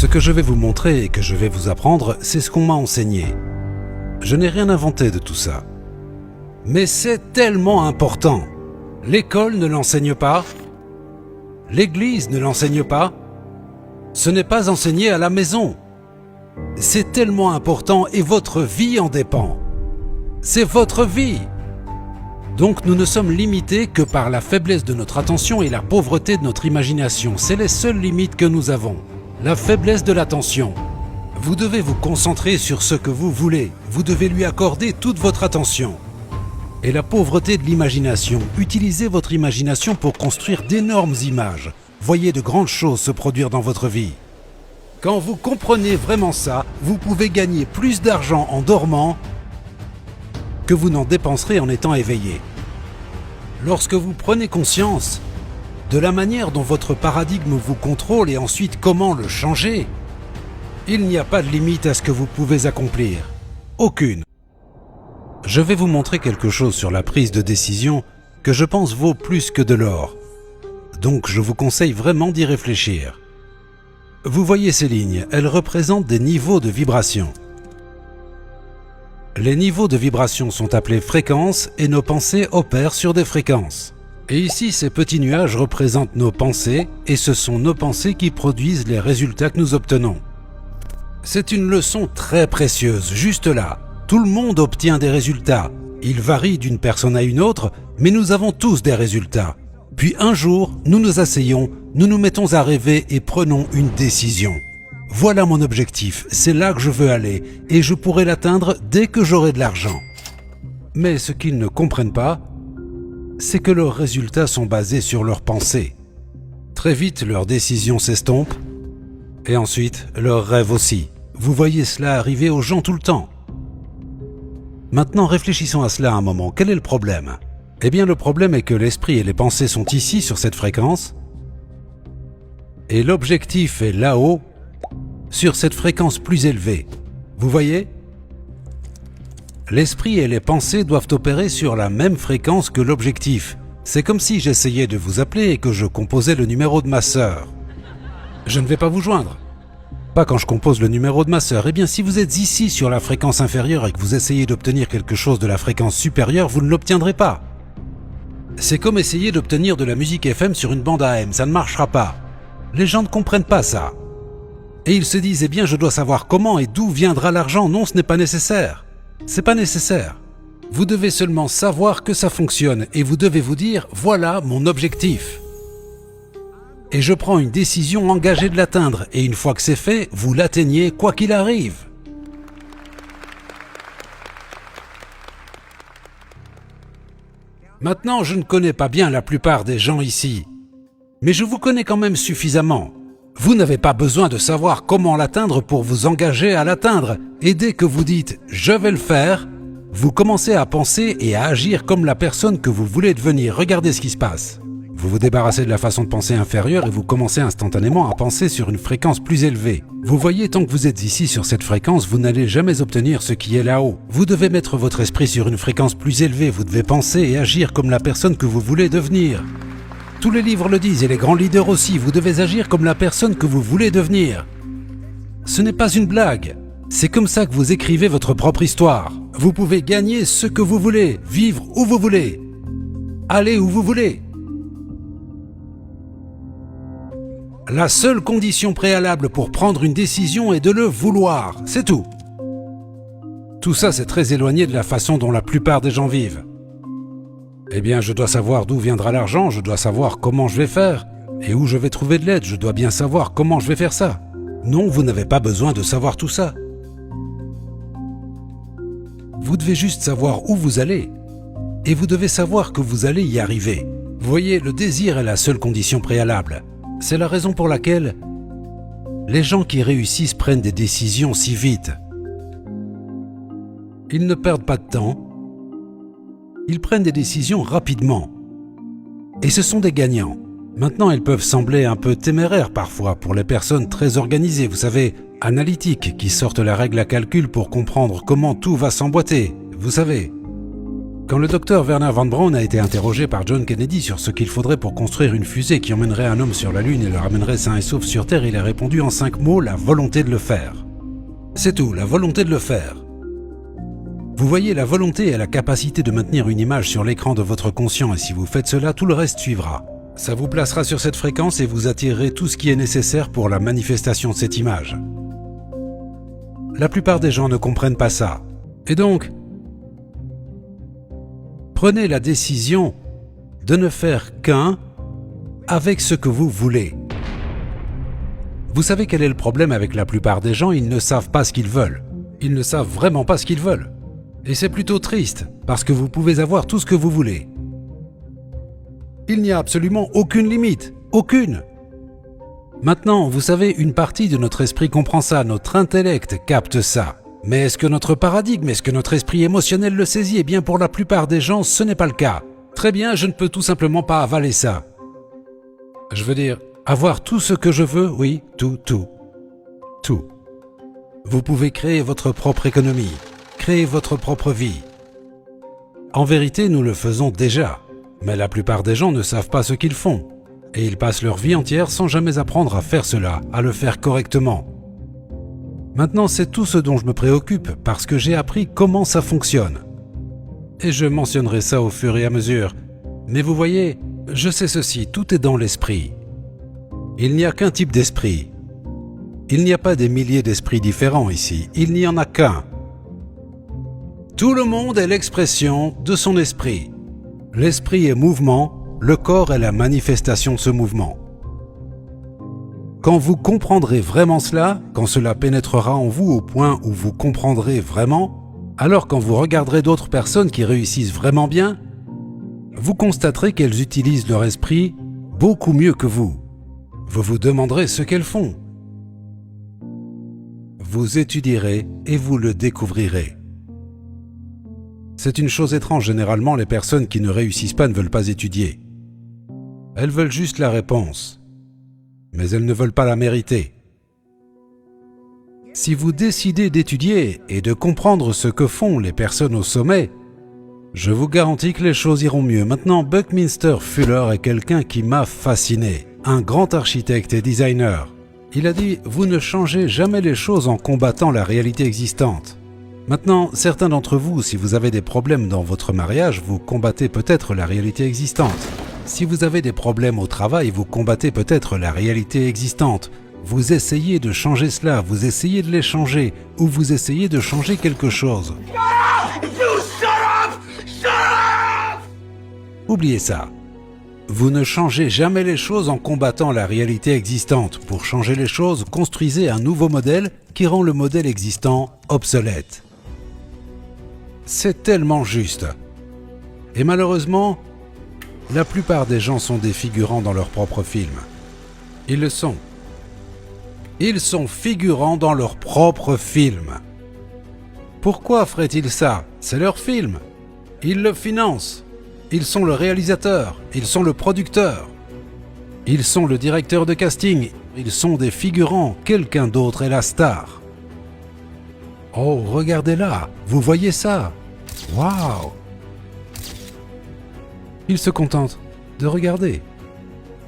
Ce que je vais vous montrer et que je vais vous apprendre, c'est ce qu'on m'a enseigné. Je n'ai rien inventé de tout ça. Mais c'est tellement important. L'école ne l'enseigne pas. L'église ne l'enseigne pas. Ce n'est pas enseigné à la maison. C'est tellement important et votre vie en dépend. C'est votre vie. Donc nous ne sommes limités que par la faiblesse de notre attention et la pauvreté de notre imagination. C'est les seules limites que nous avons. La faiblesse de l'attention. Vous devez vous concentrer sur ce que vous voulez. Vous devez lui accorder toute votre attention. Et la pauvreté de l'imagination. Utilisez votre imagination pour construire d'énormes images. Voyez de grandes choses se produire dans votre vie. Quand vous comprenez vraiment ça, vous pouvez gagner plus d'argent en dormant que vous n'en dépenserez en étant éveillé. Lorsque vous prenez conscience de la manière dont votre paradigme vous contrôle et ensuite comment le changer, il n'y a pas de limite à ce que vous pouvez accomplir. Aucune. Je vais vous montrer quelque chose sur la prise de décision que je pense vaut plus que de l'or. Donc je vous conseille vraiment d'y réfléchir. Vous voyez ces lignes, elles représentent des niveaux de vibration. Les niveaux de vibration sont appelés fréquences et nos pensées opèrent sur des fréquences. Et ici, ces petits nuages représentent nos pensées et ce sont nos pensées qui produisent les résultats que nous obtenons. C'est une leçon très précieuse, juste là. Tout le monde obtient des résultats. Ils varient d'une personne à une autre, mais nous avons tous des résultats. Puis un jour, nous nous asseyons, nous nous mettons à rêver et prenons une décision. Voilà mon objectif, c'est là que je veux aller, et je pourrai l'atteindre dès que j'aurai de l'argent. Mais ce qu'ils ne comprennent pas, c'est que leurs résultats sont basés sur leurs pensées. Très vite, leurs décisions s'estompent, et ensuite, leurs rêves aussi. Vous voyez cela arriver aux gens tout le temps. Maintenant, réfléchissons à cela un moment. Quel est le problème ? Eh bien, le problème est que l'esprit et les pensées sont ici, sur cette fréquence, et l'objectif est là-haut, sur cette fréquence plus élevée. Vous voyez ? L'esprit et les pensées doivent opérer sur la même fréquence que l'objectif. C'est comme si j'essayais de vous appeler et que je composais le numéro de ma sœur. Je ne vais pas vous joindre. Pas quand je compose le numéro de ma sœur. Eh bien, si vous êtes ici sur la fréquence inférieure et que vous essayez d'obtenir quelque chose de la fréquence supérieure, vous ne l'obtiendrez pas. C'est comme essayer d'obtenir de la musique FM sur une bande AM, ça ne marchera pas. Les gens ne comprennent pas ça. Et ils se disent, eh bien, je dois savoir comment et d'où viendra l'argent. Non, ce n'est pas nécessaire. C'est pas nécessaire. Vous devez seulement savoir que ça fonctionne et vous devez vous dire, voilà mon objectif. Et je prends une décision engagée de l'atteindre. Et une fois que c'est fait, vous l'atteignez quoi qu'il arrive. Maintenant, je ne connais pas bien la plupart des gens ici. Mais je vous connais quand même suffisamment. Vous n'avez pas besoin de savoir comment l'atteindre pour vous engager à l'atteindre. Et dès que vous dites « je vais le faire », vous commencez à penser et à agir comme la personne que vous voulez devenir. Regardez ce qui se passe. Vous vous débarrassez de la façon de penser inférieure et vous commencez instantanément à penser sur une fréquence plus élevée. Vous voyez, tant que vous êtes ici sur cette fréquence, vous n'allez jamais obtenir ce qui est là-haut. Vous devez mettre votre esprit sur une fréquence plus élevée. Vous devez penser et agir comme la personne que vous voulez devenir. Tous les livres le disent et les grands leaders aussi, vous devez agir comme la personne que vous voulez devenir. Ce n'est pas une blague. C'est comme ça que vous écrivez votre propre histoire. Vous pouvez gagner ce que vous voulez, vivre où vous voulez, aller où vous voulez. La seule condition préalable pour prendre une décision est de le vouloir, c'est tout. Tout ça, c'est très éloigné de la façon dont la plupart des gens vivent. Eh bien, je dois savoir d'où viendra l'argent, je dois savoir comment je vais faire, et où je vais trouver de l'aide, je dois bien savoir comment je vais faire ça. Non, vous n'avez pas besoin de savoir tout ça. Vous devez juste savoir où vous allez, et vous devez savoir que vous allez y arriver. Vous voyez, le désir est la seule condition préalable. C'est la raison pour laquelle les gens qui réussissent prennent des décisions si vite. Ils ne perdent pas de temps. Ils prennent des décisions rapidement. Et ce sont des gagnants. Maintenant, ils peuvent sembler un peu téméraires parfois pour les personnes très organisées, vous savez, analytiques, qui sortent la règle à calcul pour comprendre comment tout va s'emboîter, vous savez. Quand le docteur Werner von Braun a été interrogé par John Kennedy sur ce qu'il faudrait pour construire une fusée qui emmènerait un homme sur la Lune et le ramènerait sain et sauf sur Terre, il a répondu en 5 mots, la volonté de le faire. C'est tout, la volonté de le faire. Vous voyez, la volonté est la capacité de maintenir une image sur l'écran de votre conscient et si vous faites cela, tout le reste suivra. Ça vous placera sur cette fréquence et vous attirerez tout ce qui est nécessaire pour la manifestation de cette image. La plupart des gens ne comprennent pas ça. Et donc, prenez la décision de ne faire qu'un avec ce que vous voulez. Vous savez quel est le problème avec la plupart des gens? Ils ne savent pas ce qu'ils veulent. Ils ne savent vraiment pas ce qu'ils veulent. Et c'est plutôt triste, parce que vous pouvez avoir tout ce que vous voulez. Il n'y a absolument aucune limite. Aucune. Maintenant, vous savez, une partie de notre esprit comprend ça, notre intellect capte ça. Mais est-ce que notre paradigme, est-ce que notre esprit émotionnel le saisit? Eh bien, pour la plupart des gens, ce n'est pas le cas. Très bien, je ne peux tout simplement pas avaler ça. Je veux dire, avoir tout ce que je veux, oui, tout. Vous pouvez créer votre propre économie, créer votre propre vie. En vérité, nous le faisons déjà, mais la plupart des gens ne savent pas ce qu'ils font. Et ils passent leur vie entière sans jamais apprendre à faire cela, à le faire correctement. Maintenant, c'est tout ce dont je me préoccupe parce que j'ai appris comment ça fonctionne. Et je mentionnerai ça au fur et à mesure. Mais vous voyez, je sais ceci, tout est dans l'esprit. Il n'y a qu'un type d'esprit. Il n'y a pas des milliers d'esprits différents ici, il n'y en a qu'un. Tout le monde est l'expression de son esprit. L'esprit est mouvement, le corps est la manifestation de ce mouvement. Quand vous comprendrez vraiment cela, quand cela pénétrera en vous au point où vous comprendrez vraiment, alors quand vous regarderez d'autres personnes qui réussissent vraiment bien, vous constaterez qu'elles utilisent leur esprit beaucoup mieux que vous. Vous vous demanderez ce qu'elles font. Vous étudierez et vous le découvrirez. C'est une chose étrange, généralement les personnes qui ne réussissent pas ne veulent pas étudier. Elles veulent juste la réponse, mais elles ne veulent pas la mériter. Si vous décidez d'étudier et de comprendre ce que font les personnes au sommet, je vous garantis que les choses iront mieux. Maintenant, Buckminster Fuller est quelqu'un qui m'a fasciné, un grand architecte et designer. Il a dit « Vous ne changez jamais les choses en combattant la réalité existante ». Maintenant, certains d'entre vous, si vous avez des problèmes dans votre mariage, vous combattez peut-être la réalité existante. Si vous avez des problèmes au travail, vous combattez peut-être la réalité existante. Vous essayez de changer cela, vous essayez de les changer, ou vous essayez de changer quelque chose. Oubliez ça. Vous ne changez jamais les choses en combattant la réalité existante. Pour changer les choses, construisez un nouveau modèle qui rend le modèle existant obsolète. C'est tellement juste. Et malheureusement, la plupart des gens sont des figurants dans leur propre film. Ils le sont. Ils sont figurants dans leur propre film. Pourquoi feraient-ils ça? C'est leur film. Ils le financent. Ils sont le réalisateur. Ils sont le producteur. Ils sont le directeur de casting. Ils sont des figurants. Quelqu'un d'autre est la star. Oh, regardez là. Vous voyez ça? Waouh! Ils se contentent de regarder.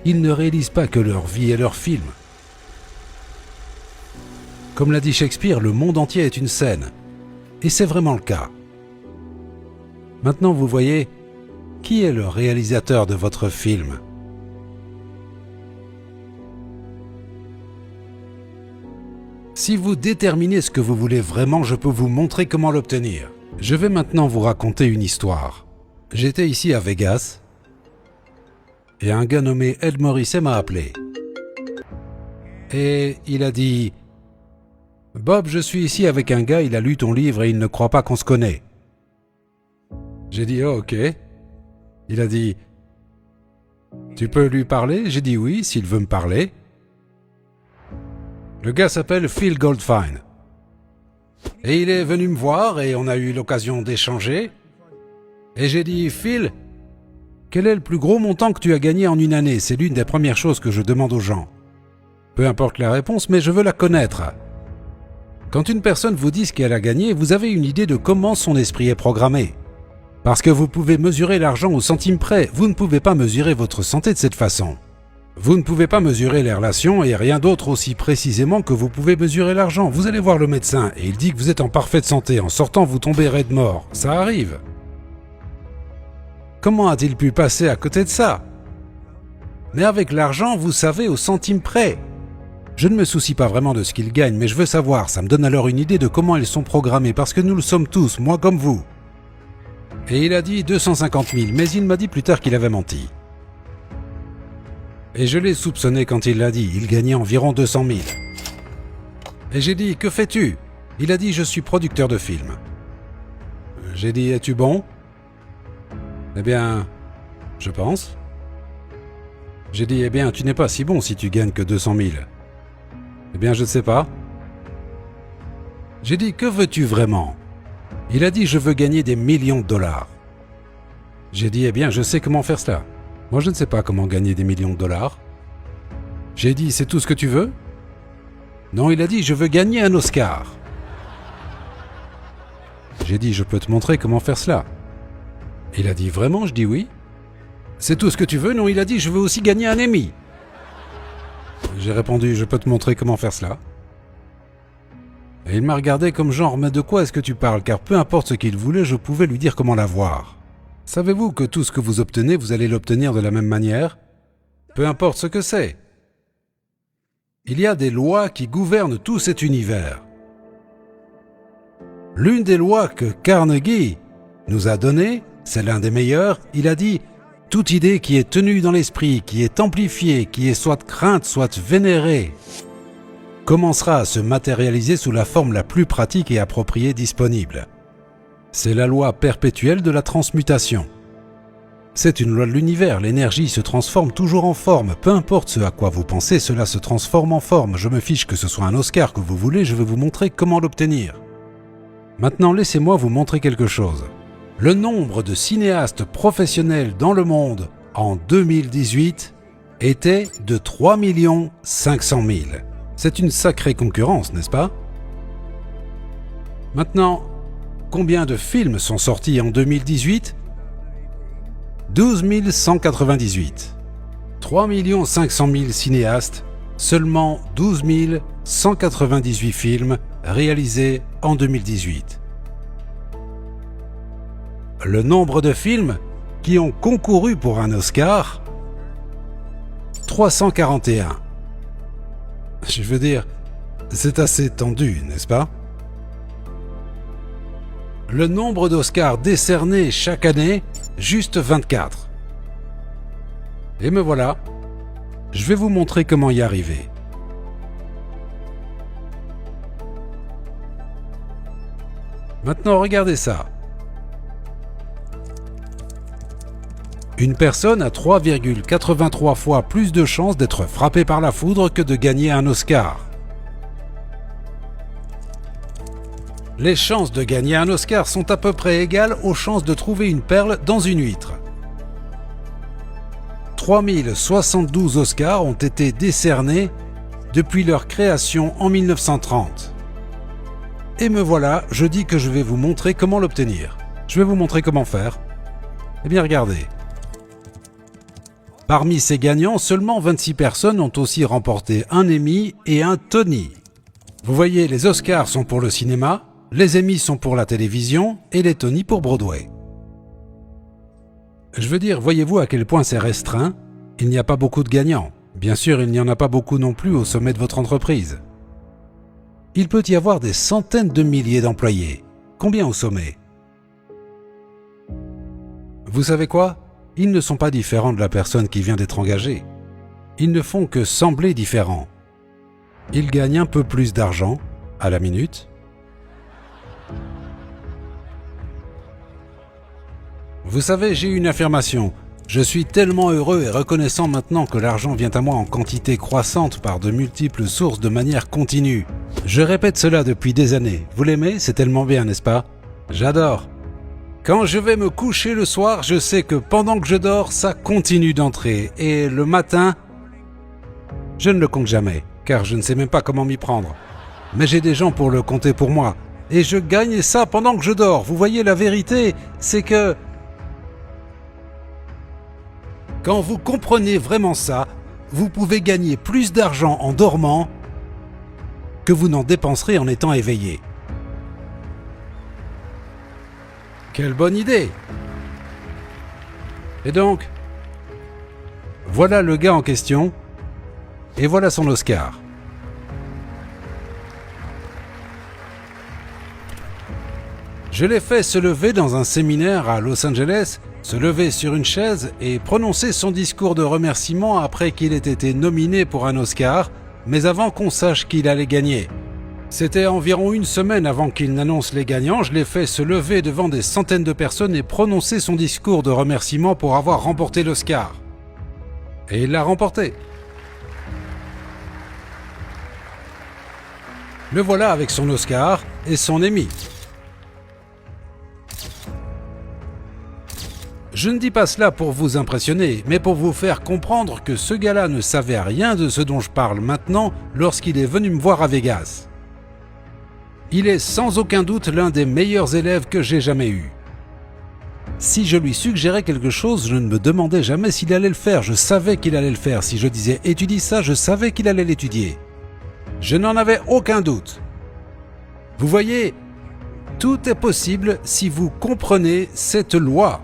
Ils ne réalisent pas que leur vie est leur film. Comme l'a dit Shakespeare, le monde entier est une scène. Et c'est vraiment le cas. Maintenant, vous voyez, qui est le réalisateur de votre film? Si vous déterminez ce que vous voulez vraiment, je peux vous montrer comment l'obtenir. Je vais maintenant vous raconter une histoire. J'étais ici à Vegas et un gars nommé Ed Morrissey m'a appelé. Et il a dit « Bob, je suis ici avec un gars, il a lu ton livre et il ne croit pas qu'on se connaît. » J'ai dit « Oh, ok. » Il a dit « Tu peux lui parler ?» J'ai dit « Oui, s'il veut me parler. » Le gars s'appelle Phil Goldfine. Et il est venu me voir et on a eu l'occasion d'échanger. Et j'ai dit, Phil, quel est le plus gros montant que tu as gagné en une année? C'est l'une des premières choses que je demande aux gens. Peu importe la réponse, mais je veux la connaître. Quand une personne vous dit ce qu'elle a gagné, vous avez une idée de comment son esprit est programmé. Parce que vous pouvez mesurer l'argent au centime près, vous ne pouvez pas mesurer votre santé de cette façon. Vous ne pouvez pas mesurer les relations et rien d'autre aussi précisément que vous pouvez mesurer l'argent. Vous allez voir le médecin et il dit que vous êtes en parfaite santé. En sortant, vous tombez raide mort. Ça arrive. Comment a-t-il pu passer à côté de ça? Mais avec l'argent, vous savez au centime près. Je ne me soucie pas vraiment de ce qu'ils gagnent, mais je veux savoir. Ça me donne alors une idée de comment ils sont programmés, parce que nous le sommes tous, moi comme vous. Et il a dit 250 000, mais il m'a dit plus tard qu'il avait menti. Et je l'ai soupçonné quand il l'a dit, il gagnait environ 200 000. Et j'ai dit, que fais-tu? Il a dit, je suis producteur de films. J'ai dit, es-tu bon? Eh bien, je pense. J'ai dit, eh bien, tu n'es pas si bon si tu gagnes que 200 000. Eh bien, je ne sais pas. J'ai dit, que veux-tu vraiment? Il a dit, je veux gagner des millions de dollars. J'ai dit, eh bien, je sais comment faire cela. Moi, je ne sais pas comment gagner des millions de dollars. J'ai dit, c'est tout ce que tu veux? Non, il a dit, je veux gagner un Oscar. J'ai dit, je peux te montrer comment faire cela. Il a dit, vraiment? Je dis oui. C'est tout ce que tu veux? Non, il a dit, je veux aussi gagner un Emmy. J'ai répondu, je peux te montrer comment faire cela. Et il m'a regardé comme genre, mais de quoi est-ce que tu parles? Car peu importe ce qu'il voulait, je pouvais lui dire comment l'avoir. Savez-vous que tout ce que vous obtenez, vous allez l'obtenir de la même manière? Peu importe ce que c'est. Il y a des lois qui gouvernent tout cet univers. L'une des lois que Carnegie nous a données, c'est l'un des meilleurs, il a dit « Toute idée qui est tenue dans l'esprit, qui est amplifiée, qui est soit crainte, soit vénérée, commencera à se matérialiser sous la forme la plus pratique et appropriée disponible. » C'est la loi perpétuelle de la transmutation. C'est une loi de l'univers, l'énergie se transforme toujours en forme. Peu importe ce à quoi vous pensez, cela se transforme en forme. Je me fiche que ce soit un Oscar que vous voulez, je vais vous montrer comment l'obtenir. Maintenant, laissez-moi vous montrer quelque chose. Le nombre de cinéastes professionnels dans le monde en 2018 était de 3 500 000. C'est une sacrée concurrence, n'est-ce pas? Maintenant, combien de films sont sortis en 2018? 12 198. 3 500 000 cinéastes, seulement 12 198 films réalisés en 2018. Le nombre de films qui ont concouru pour un Oscar? 341. Je veux dire, c'est assez tendu, n'est-ce pas? Le nombre d'Oscars décernés chaque année, juste 24. Et me voilà, je vais vous montrer comment y arriver. Maintenant, regardez ça. Une personne a 3,83 fois plus de chances d'être frappée par la foudre que de gagner un Oscar. Les chances de gagner un Oscar sont à peu près égales aux chances de trouver une perle dans une huître. 3072 Oscars ont été décernés depuis leur création en 1930. Et me voilà, je dis que je vais vous montrer comment l'obtenir. Je vais vous montrer comment faire. Eh bien, regardez. Parmi ces gagnants, seulement 26 personnes ont aussi remporté un Emmy et un Tony. Vous voyez, les Oscars sont pour le cinéma, les Emmys sont pour la télévision et les Tony pour Broadway. Je veux dire, voyez-vous à quel point c'est restreint? Il n'y a pas beaucoup de gagnants. Bien sûr, il n'y en a pas beaucoup non plus au sommet de votre entreprise. Il peut y avoir des centaines de milliers d'employés. Combien au sommet? Vous savez quoi? Ils ne sont pas différents de la personne qui vient d'être engagée. Ils ne font que sembler différents. Ils gagnent un peu plus d'argent à la minute. Vous savez, j'ai une affirmation. Je suis tellement heureux et reconnaissant maintenant que l'argent vient à moi en quantité croissante par de multiples sources de manière continue. Je répète cela depuis des années. Vous l'aimez? C'est tellement bien, n'est-ce pas? J'adore. Quand je vais me coucher le soir, je sais que pendant que je dors, ça continue d'entrer. Et le matin, je ne le compte jamais, car je ne sais même pas comment m'y prendre. Mais j'ai des gens pour le compter pour moi. Et je gagne ça pendant que je dors. Vous voyez, la vérité, c'est que Quand vous comprenez vraiment ça, vous pouvez gagner plus d'argent en dormant que vous n'en dépenserez en étant éveillé. Quelle bonne idée! Et donc, voilà le gars en question, et voilà son Oscar. Je l'ai fait se lever dans un séminaire à Los Angeles, se lever sur une chaise et prononcer son discours de remerciement après qu'il ait été nominé pour un Oscar, mais avant qu'on sache qu'il allait gagner. C'était environ une semaine avant qu'il n'annonce les gagnants, je l'ai fait se lever devant des centaines de personnes et prononcer son discours de remerciement pour avoir remporté l'Oscar. Et il l'a remporté. Le voilà avec son Oscar et son Emmy. Je ne dis pas cela pour vous impressionner, mais pour vous faire comprendre que ce gars-là ne savait rien de ce dont je parle maintenant lorsqu'il est venu me voir à Vegas. Il est sans aucun doute l'un des meilleurs élèves que j'ai jamais eus. Si je lui suggérais quelque chose, je ne me demandais jamais s'il allait le faire, je savais qu'il allait le faire. Si je disais « étudie ça », je savais qu'il allait l'étudier. Je n'en avais aucun doute. Vous voyez, tout est possible si vous comprenez cette loi.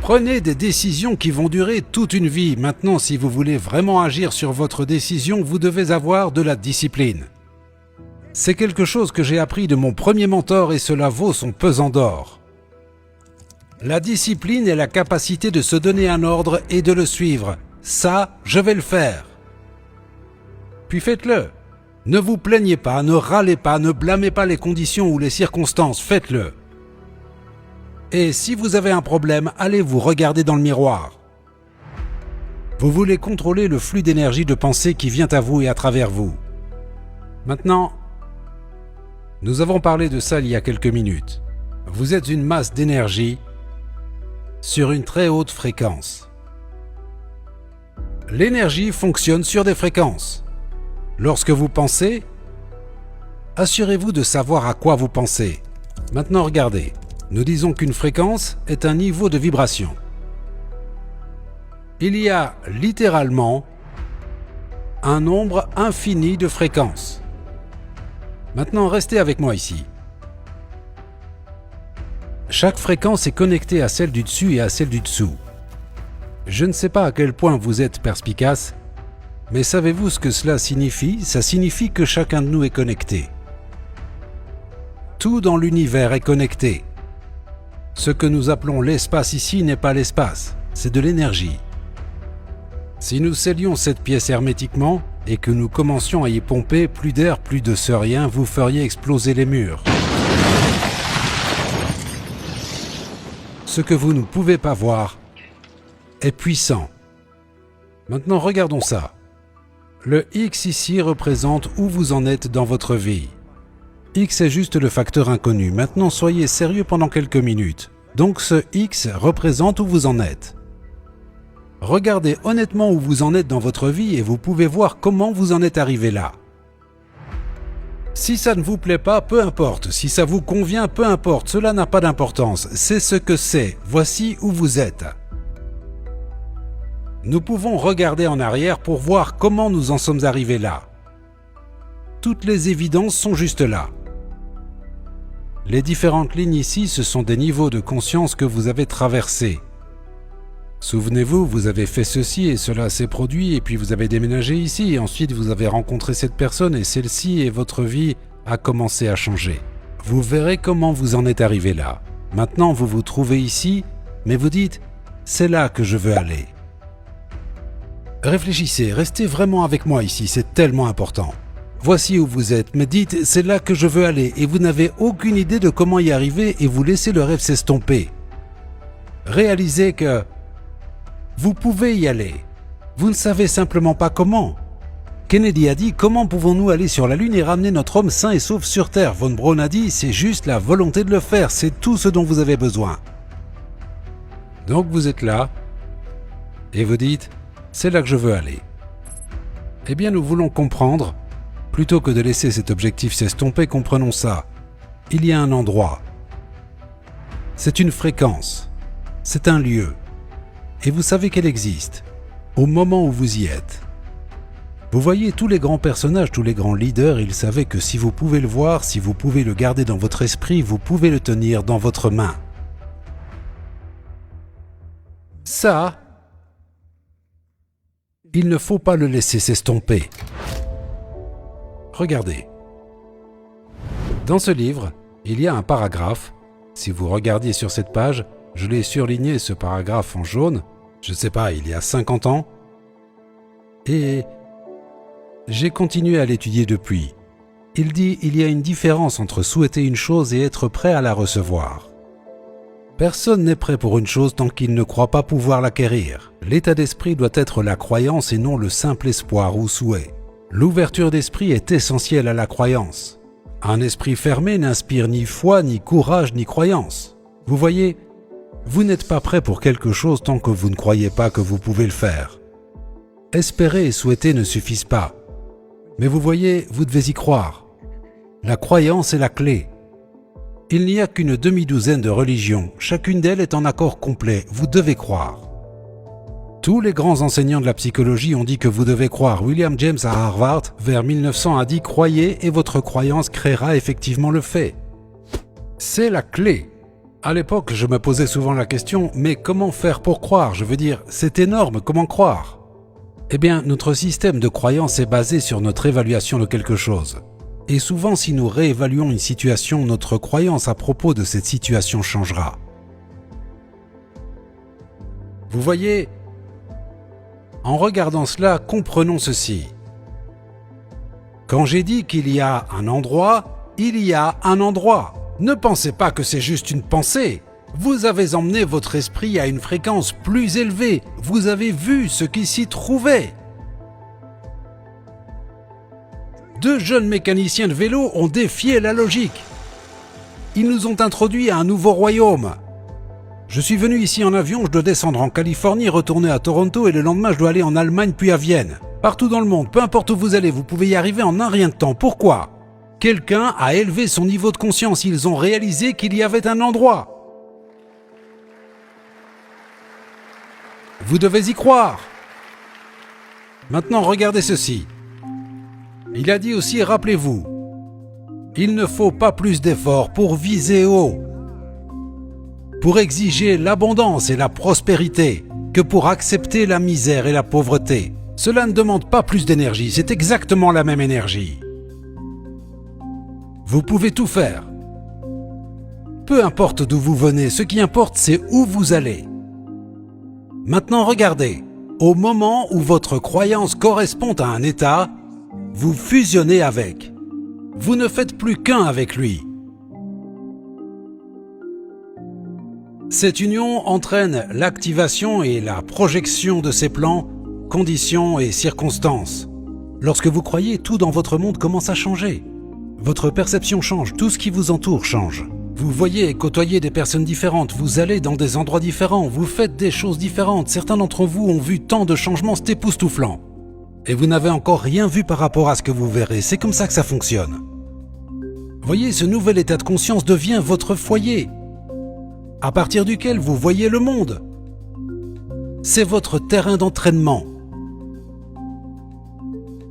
Prenez des décisions qui vont durer toute une vie. Maintenant, si vous voulez vraiment agir sur votre décision, vous devez avoir de la discipline. C'est quelque chose que j'ai appris de mon premier mentor et cela vaut son pesant d'or. La discipline est la capacité de se donner un ordre et de le suivre. Ça, je vais le faire. Puis faites-le. Ne vous plaignez pas, ne râlez pas, ne blâmez pas les conditions ou les circonstances, faites-le. Et si vous avez un problème, allez vous regarder dans le miroir. Vous voulez contrôler le flux d'énergie de pensée qui vient à vous et à travers vous. Maintenant, nous avons parlé de ça il y a quelques minutes. Vous êtes une masse d'énergie sur une très haute fréquence. L'énergie fonctionne sur des fréquences. Lorsque vous pensez, assurez-vous de savoir à quoi vous pensez. Maintenant, regardez. Nous disons qu'une fréquence est un niveau de vibration. Il y a littéralement un nombre infini de fréquences. Maintenant, restez avec moi ici. Chaque fréquence est connectée à celle du dessus et à celle du dessous. Je ne sais pas à quel point vous êtes perspicace, mais savez-vous ce que cela signifie? Ça signifie que chacun de nous est connecté. Tout dans l'univers est connecté. Ce que nous appelons l'espace ici n'est pas l'espace, c'est de l'énergie. Si nous scellions cette pièce hermétiquement et que nous commencions à y pomper plus d'air, plus de ce rien, vous feriez exploser les murs. Ce que vous ne pouvez pas voir est puissant. Maintenant, regardons ça. Le X ici représente où vous en êtes dans votre vie. X est juste le facteur inconnu. Maintenant, soyez sérieux pendant quelques minutes. Donc ce X représente où vous en êtes. Regardez honnêtement où vous en êtes dans votre vie et vous pouvez voir comment vous en êtes arrivé là. Si ça ne vous plaît pas, peu importe. Si ça vous convient, peu importe. Cela n'a pas d'importance. C'est ce que c'est. Voici où vous êtes. Nous pouvons regarder en arrière pour voir comment nous en sommes arrivés là. Toutes les évidences sont juste là. Les différentes lignes ici, ce sont des niveaux de conscience que vous avez traversés. Souvenez-vous, vous avez fait ceci et cela s'est produit et puis vous avez déménagé ici et ensuite vous avez rencontré cette personne et celle-ci et votre vie a commencé à changer. Vous verrez comment vous en êtes arrivé là. Maintenant, vous vous trouvez ici, mais vous dites « c'est là que je veux aller ». Réfléchissez, restez vraiment avec moi ici, c'est tellement important. Voici où vous êtes, mais dites « c'est là que je veux aller » et vous n'avez aucune idée de comment y arriver et vous laissez le rêve s'estomper. Réalisez que vous pouvez y aller. Vous ne savez simplement pas comment. Kennedy a dit « comment pouvons-nous aller sur la Lune et ramener notre homme sain et sauf sur Terre ?» Von Braun a dit « c'est juste la volonté de le faire, c'est tout ce dont vous avez besoin. » Donc vous êtes là et vous dites « c'est là que je veux aller ». Eh bien nous voulons comprendre. Plutôt que de laisser cet objectif s'estomper, comprenons ça. Il y a un endroit. C'est une fréquence. C'est un lieu. et vous savez qu'elle existe, au moment où vous y êtes. Vous voyez, tous les grands personnages, tous les grands leaders, ils savaient que si vous pouvez le voir, si vous pouvez le garder dans votre esprit, vous pouvez le tenir dans votre main. Ça, il ne faut pas le laisser s'estomper. Regardez. Dans ce livre, il y a un paragraphe. Si vous regardiez sur cette page, je l'ai surligné ce paragraphe en jaune, je ne sais pas, il y a 50 ans. Et j'ai continué à l'étudier depuis. Il dit « Il y a une différence entre souhaiter une chose et être prêt à la recevoir. Personne n'est prêt pour une chose tant qu'il ne croit pas pouvoir l'acquérir. L'état d'esprit doit être la croyance et non le simple espoir ou souhait. L'ouverture d'esprit est essentielle à la croyance. Un esprit fermé n'inspire ni foi, ni courage, ni croyance. Vous voyez, vous n'êtes pas prêt pour quelque chose tant que vous ne croyez pas que vous pouvez le faire. Espérer et souhaiter ne suffisent pas. Mais vous voyez, vous devez y croire. La croyance est la clé. Il n'y a qu'une demi-douzaine de religions, chacune d'elles est en accord complet, vous devez croire. Tous les grands enseignants de la psychologie ont dit que vous devez croire. William James à Harvard, vers 1900, a dit « Croyez et votre croyance créera effectivement le fait ». C'est la clé. À l'époque, je me posais souvent la question « Mais comment faire pour croire ?» Je veux dire, c'est énorme, comment croire ? Eh bien, notre système de croyance est basé sur notre évaluation de quelque chose. Et souvent, si nous réévaluons une situation, notre croyance à propos de cette situation changera. Vous voyez, en regardant cela, comprenons ceci. Quand j'ai dit qu'il y a un endroit, il y a un endroit. Ne pensez pas que c'est juste une pensée. Vous avez emmené votre esprit à une fréquence plus élevée. Vous avez vu ce qui s'y trouvait. Deux jeunes mécaniciens de vélo ont défié la logique. Ils nous ont introduits à un nouveau royaume. Je suis venu ici en avion, je dois descendre en Californie, retourner à Toronto et le lendemain je dois aller en Allemagne puis à Vienne. Partout dans le monde, peu importe où vous allez, vous pouvez y arriver en un rien de temps. Pourquoi ? Quelqu'un a élevé son niveau de conscience. Ils ont réalisé qu'il y avait un endroit. Vous devez y croire. Maintenant, regardez ceci. Il a dit aussi, rappelez-vous, il ne faut pas plus d'efforts pour viser haut, pour exiger l'abondance et la prospérité, que pour accepter la misère et la pauvreté. Cela ne demande pas plus d'énergie, c'est exactement la même énergie. Vous pouvez tout faire. Peu importe d'où vous venez, ce qui importe, c'est où vous allez. Maintenant, regardez. Au moment où votre croyance correspond à un état, vous fusionnez avec. Vous ne faites plus qu'un avec lui. Cette union entraîne l'activation et la projection de ses plans, conditions et circonstances. Lorsque vous croyez, tout dans votre monde commence à changer. Votre perception change, tout ce qui vous entoure change. Vous voyez et côtoyez des personnes différentes, vous allez dans des endroits différents, vous faites des choses différentes. Certains d'entre vous ont vu tant de changements, c'est époustouflant. Et vous n'avez encore rien vu par rapport à ce que vous verrez, c'est comme ça que ça fonctionne. Voyez, ce nouvel état de conscience devient votre foyer, à partir duquel vous voyez le monde. C'est votre terrain d'entraînement.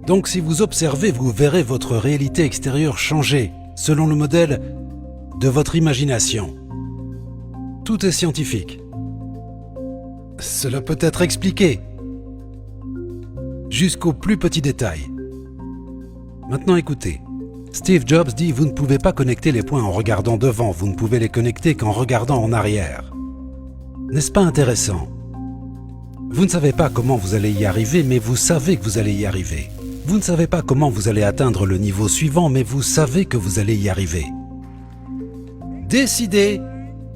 Donc si vous observez, vous verrez votre réalité extérieure changer, selon le modèle de votre imagination. Tout est scientifique. Cela peut être expliqué, jusqu'au plus petit détail. Maintenant écoutez, Steve Jobs dit « Vous ne pouvez pas connecter les points en regardant devant, vous ne pouvez les connecter qu'en regardant en arrière. » N'est-ce pas intéressant? Vous ne savez pas comment vous allez y arriver, mais vous savez que vous allez y arriver. Vous ne savez pas comment vous allez atteindre le niveau suivant, mais vous savez que vous allez y arriver. Décidez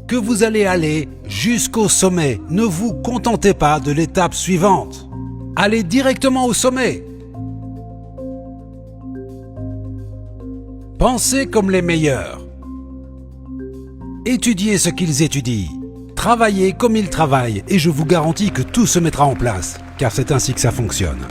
que vous allez aller jusqu'au sommet. Ne vous contentez pas de l'étape suivante. Allez directement au sommet. Pensez comme les meilleurs. Étudiez ce qu'ils étudient. Travaillez comme ils travaillent et je vous garantis que tout se mettra en place, car c'est ainsi que ça fonctionne.